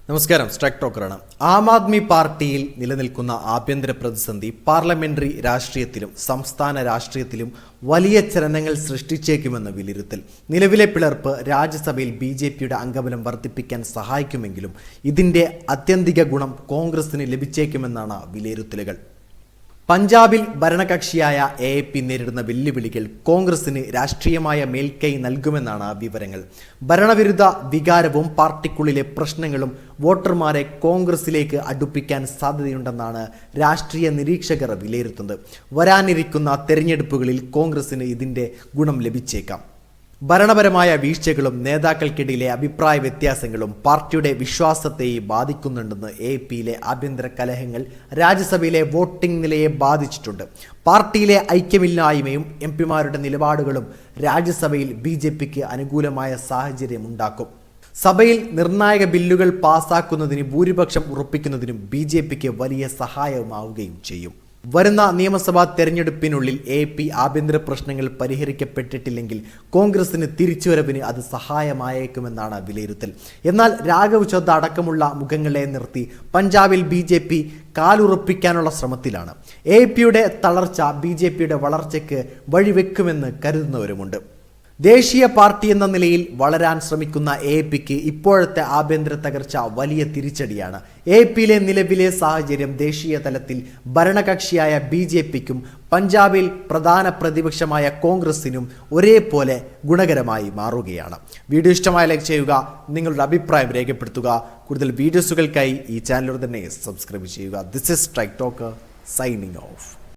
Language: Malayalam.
നമസ്കാരം. സ്ട്രൈക്ക് ടോക്കറാണ്. ആം ആദ്മി പാർട്ടിയിൽ നിലനിൽക്കുന്ന ആഭ്യന്തര പ്രതിസന്ധി പാർലമെന്ററി രാഷ്ട്രീയത്തിലും സംസ്ഥാന രാഷ്ട്രീയത്തിലും വലിയ ചലനങ്ങൾ സൃഷ്ടിച്ചേക്കുമെന്ന വിലയിരുത്തൽ. നിലവിലെ പിളർപ്പ് രാജ്യസഭയിൽ ബിജെപിയുടെ അംഗബലം വർദ്ധിപ്പിക്കാൻ സഹായിക്കുമെങ്കിലും ഇതിന്റെ ആത്യന്തിക ഗുണം കോൺഗ്രസിന് ലഭിച്ചേക്കുമെന്നാണ് വിലയിരുത്തലുകൾ. പഞ്ചാബിൽ ഭരണകക്ഷിയായ AAP നേരിടുന്ന വെല്ലുവിളികൾ കോൺഗ്രസിന് രാഷ്ട്രീയമായ മേൽക്കൈ നൽകുമെന്നാണ് വിവരങ്ങൾ. ഭരണവിരുദ്ധ വികാരവും പാർട്ടിക്കുള്ളിലെ പ്രശ്നങ്ങളും വോട്ടർമാരെ കോൺഗ്രസിലേക്ക് അടുപ്പിക്കാൻ സാധ്യതയുണ്ടെന്നാണ് രാഷ്ട്രീയ നിരീക്ഷകർ വിലയിരുത്തുന്നത്. വരാനിരിക്കുന്ന തെരഞ്ഞെടുപ്പുകളിൽ കോൺഗ്രസിന് ഇതിന്റെ ഗുണം ലഭിച്ചേക്കാം. ഭരണപരമായ വീഴ്ചകളും നേതാക്കൾക്കിടയിലെ അഭിപ്രായ വ്യത്യാസങ്ങളും പാർട്ടിയുടെ വിശ്വാസത്തെ ബാധിക്കുന്നുണ്ടെന്ന് AAPയിലെ ആഭ്യന്തര കലഹങ്ങൾ രാജ്യസഭയിലെ വോട്ടിംഗ് നിലയെ ബാധിച്ചിട്ടുണ്ട്. പാർട്ടിയിലെ ഐക്യമില്ലായ്മയും MP-മാരുടെ നിലപാടുകളും രാജ്യസഭയിൽ BJPക്ക് അനുകൂലമായ സാഹചര്യമുണ്ടാക്കും. സഭയിൽ നിർണായക ബില്ലുകൾ പാസാക്കുന്നതിന് ഭൂരിപക്ഷം ഉറപ്പിക്കുന്നതിനും BJPക്ക് വലിയ സഹായമാവുകയും ചെയ്യും. വരുന്ന നിയമസഭാ തെരഞ്ഞെടുപ്പിനുള്ളിൽ AAP ആഭ്യന്തര പ്രശ്നങ്ങൾ പരിഹരിക്കപ്പെട്ടിട്ടില്ലെങ്കിൽ കോൺഗ്രസിന് തിരിച്ചുവരവിന് അത് സഹായമായേക്കുമെന്നാണ് വിലയിരുത്തൽ. എന്നാൽ രാഘവ് ചദ്ദ അടക്കമുള്ള മുഖങ്ങളെ നിർത്തി പഞ്ചാബിൽ BJP കാലുറപ്പിക്കാനുള്ള ശ്രമത്തിലാണ്. AAPയുടെ തളർച്ച BJPയുടെ വളർച്ചയ്ക്ക് വഴിവെക്കുമെന്ന് കരുതുന്നവരുമുണ്ട്. ദേശീയ പാർട്ടി എന്ന നിലയിൽ വളരാൻ ശ്രമിക്കുന്ന AAPക്ക് ഇപ്പോഴത്തെ ആഭ്യന്തര തകർച്ച വലിയ തിരിച്ചടിയാണ്. AAPയിലെ നിലവിലെ സാഹചര്യം ദേശീയ തലത്തിൽ ഭരണകക്ഷിയായ BJPക്കും പഞ്ചാബിൽ പ്രധാന പ്രതിപക്ഷമായ കോൺഗ്രസിനും ഒരേപോലെ ഗുണകരമായി മാറുകയാണ്. വീഡിയോ ഇഷ്ടമായ ലൈക്ക് ചെയ്യുക, നിങ്ങളുടെ അഭിപ്രായം രേഖപ്പെടുത്തുക. കൂടുതൽ വീഡിയോസുകൾക്കായി ഈ ചാനലിലൂടെ തന്നെ സബ്സ്ക്രൈബ് ചെയ്യുക. This is strike talker signing off.